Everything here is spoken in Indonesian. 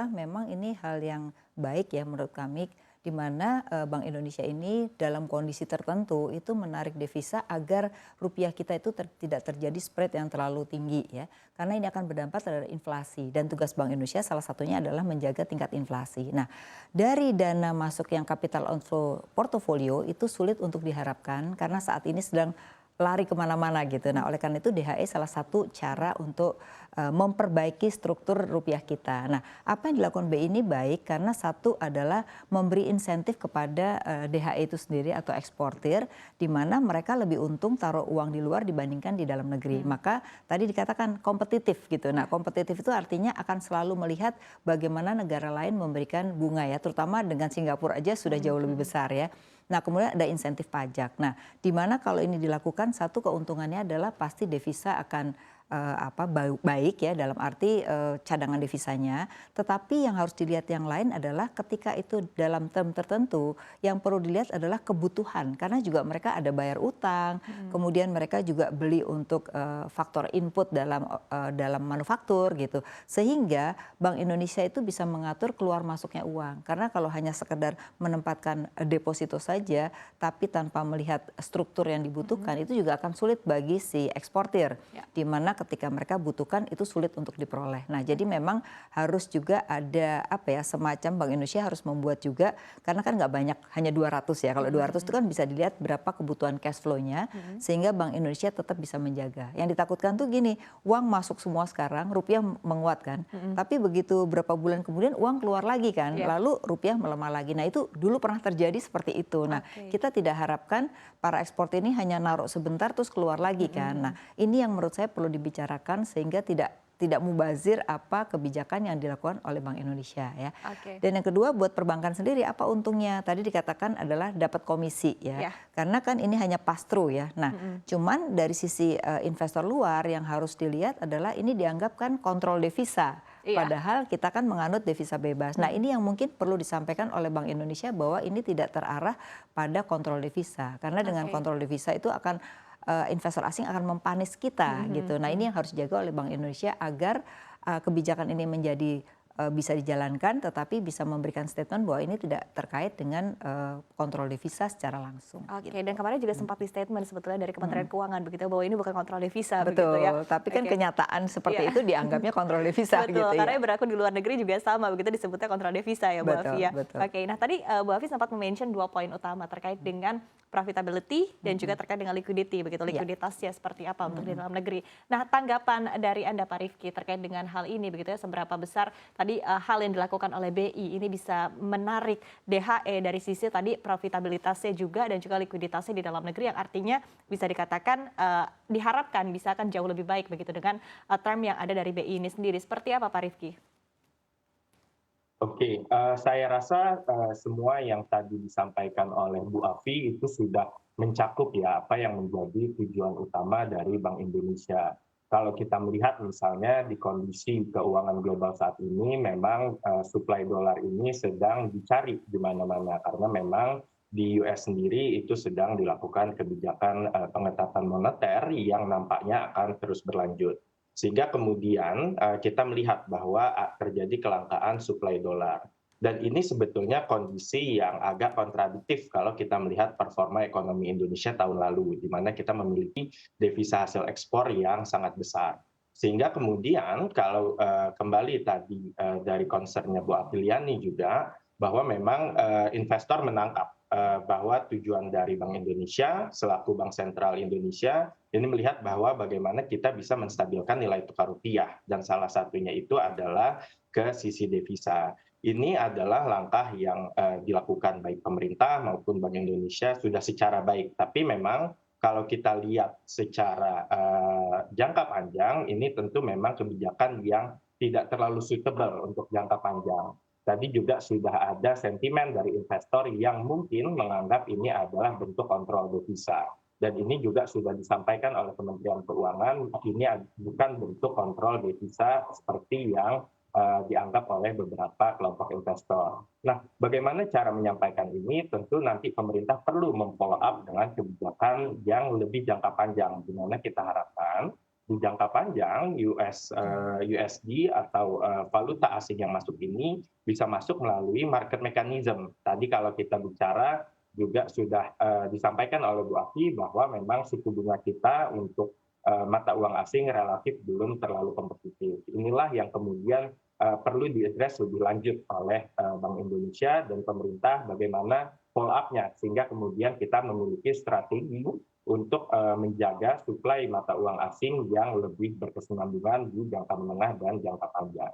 Memang ini hal yang baik ya menurut kami, di mana Bank Indonesia ini dalam kondisi tertentu itu menarik devisa agar rupiah kita itu tidak terjadi spread yang terlalu tinggi ya. Karena ini akan berdampak terhadap inflasi dan tugas Bank Indonesia salah satunya adalah menjaga tingkat inflasi. Nah, dari dana masuk yang capital outflow portofolio itu sulit untuk diharapkan karena saat ini sedang lari kemana-mana gitu. Nah, oleh karena itu DHE salah satu cara untuk memperbaiki struktur rupiah kita. Nah, apa yang dilakukan BI ini baik karena satu adalah memberi insentif kepada DHE itu sendiri atau eksportir, di mana mereka lebih untung taruh uang di luar dibandingkan di dalam negeri. Maka tadi dikatakan kompetitif gitu. Nah, kompetitif itu artinya akan selalu melihat bagaimana negara lain memberikan bunga ya, terutama dengan Singapura aja sudah jauh lebih besar ya. Nah, kemudian ada insentif pajak. Nah, di mana kalau ini dilakukan satu keuntungannya adalah pasti devisa akan baik ya dalam arti cadangan devisanya. Tetapi yang harus dilihat yang lain adalah ketika itu dalam term tertentu yang perlu dilihat adalah kebutuhan karena juga mereka ada bayar utang, kemudian mereka juga beli untuk faktor input dalam manufaktur gitu. Sehingga Bank Indonesia itu bisa mengatur keluar masuknya uang. Karena kalau hanya sekedar menempatkan deposito saja tapi tanpa melihat struktur yang dibutuhkan itu juga akan sulit bagi si eksportir. Di mana ketika mereka butuhkan itu sulit untuk diperoleh. Nah, jadi memang harus juga ada semacam Bank Indonesia harus membuat juga karena kan nggak banyak hanya 200 ya. Kalau 200 itu kan bisa dilihat berapa kebutuhan cash flow-nya sehingga Bank Indonesia tetap bisa menjaga. Yang ditakutkan tuh gini, uang masuk semua sekarang, rupiah menguat kan. Tapi begitu berapa bulan kemudian uang keluar lagi kan, lalu rupiah melemah lagi. Nah, itu dulu pernah terjadi seperti itu. Nah, kita tidak harapkan para ekspor ini hanya naruh sebentar terus keluar lagi kan. Nah, ini yang menurut saya perlu dibicarakan sehingga tidak mubazir apa kebijakan yang dilakukan oleh Bank Indonesia ya. Dan yang kedua buat perbankan sendiri apa untungnya? Tadi dikatakan adalah dapat komisi ya. Karena kan ini hanya pass through ya. Nah, cuman dari sisi investor luar yang harus dilihat adalah ini dianggap kan kontrol devisa. Padahal kita kan menganut devisa bebas. Nah, ini yang mungkin perlu disampaikan oleh Bank Indonesia bahwa ini tidak terarah pada kontrol devisa. Karena dengan kontrol devisa itu akan investor asing akan mempanis kita gitu. Nah, ini yang harus dijaga oleh Bank Indonesia agar kebijakan ini menjadi bisa dijalankan tetapi bisa memberikan statement bahwa ini tidak terkait dengan kontrol devisa secara langsung. Oke, dan kemarin juga sempat di statement sebetulnya dari Kementerian Keuangan begitu bahwa ini bukan kontrol devisa Betul, begitu ya. tapi kan kenyataan seperti itu dianggapnya kontrol devisa Betul, gitu karena ya. yang berlaku di luar negeri juga sama begitu disebutnya kontrol devisa ya Bu Betul, Afi ya. betul. Oke, nah tadi Bu Afi sempat mention 2 poin utama terkait dengan profitability dan juga terkait dengan liquidity begitu, likuiditasnya seperti apa untuk di dalam negeri. Nah, tanggapan dari Anda Pak Rifki terkait dengan hal ini begitu ya, seberapa besar tadi hal yang dilakukan oleh BI ini bisa menarik DHE dari sisi tadi profitabilitasnya juga dan juga likuiditasnya di dalam negeri yang artinya bisa dikatakan diharapkan bisa akan jauh lebih baik begitu dengan term yang ada dari BI ini sendiri. Seperti apa Pak Rifki? Oke, saya rasa semua yang tadi disampaikan oleh Bu Afi itu sudah mencakup ya apa yang menjadi tujuan utama dari Bank Indonesia. Kalau kita melihat misalnya di kondisi keuangan global saat ini, memang suplai dolar ini sedang dicari di mana-mana karena memang di US sendiri itu sedang dilakukan kebijakan pengetatan moneter yang nampaknya akan terus berlanjut. Sehingga kemudian kita melihat bahwa terjadi kelangkaan suplai dolar. Dan ini sebetulnya kondisi yang agak kontradiktif kalau kita melihat performa ekonomi Indonesia tahun lalu, di mana kita memiliki devisa hasil ekspor yang sangat besar. Sehingga kemudian kalau kembali tadi dari concernnya Bu Apriliani juga, bahwa memang investor menangkap bahwa tujuan dari Bank Indonesia selaku Bank Sentral Indonesia ini melihat bahwa bagaimana kita bisa menstabilkan nilai tukar rupiah dan salah satunya itu adalah ke sisi devisa. Ini adalah langkah yang dilakukan baik pemerintah maupun Bank Indonesia sudah secara baik. Tapi memang kalau kita lihat secara jangka panjang, ini tentu memang kebijakan yang tidak terlalu suitable untuk jangka panjang. Tadi juga sudah ada sentimen dari investor yang mungkin menganggap ini adalah bentuk kontrol devisa. Dan ini juga sudah disampaikan oleh Kementerian Keuangan, ini bukan bentuk kontrol devisa seperti yang dianggap oleh beberapa kelompok investor. Nah, bagaimana cara menyampaikan ini? Tentu nanti pemerintah perlu memfollow up dengan kebijakan yang lebih jangka panjang, di mana kita harapkan di jangka panjang USD atau valuta asing yang masuk ini bisa masuk melalui market mechanism. Tadi kalau kita bicara juga sudah disampaikan oleh Bu Afi bahwa memang suku bunga kita untuk mata uang asing relatif belum terlalu kompetitif. Inilah yang kemudian perlu diadres lebih lanjut oleh Bank Indonesia dan pemerintah bagaimana follow up-nya sehingga kemudian kita memiliki strategi untuk menjaga suplai mata uang asing yang lebih berkesinambungan di jangka menengah dan jangka panjang.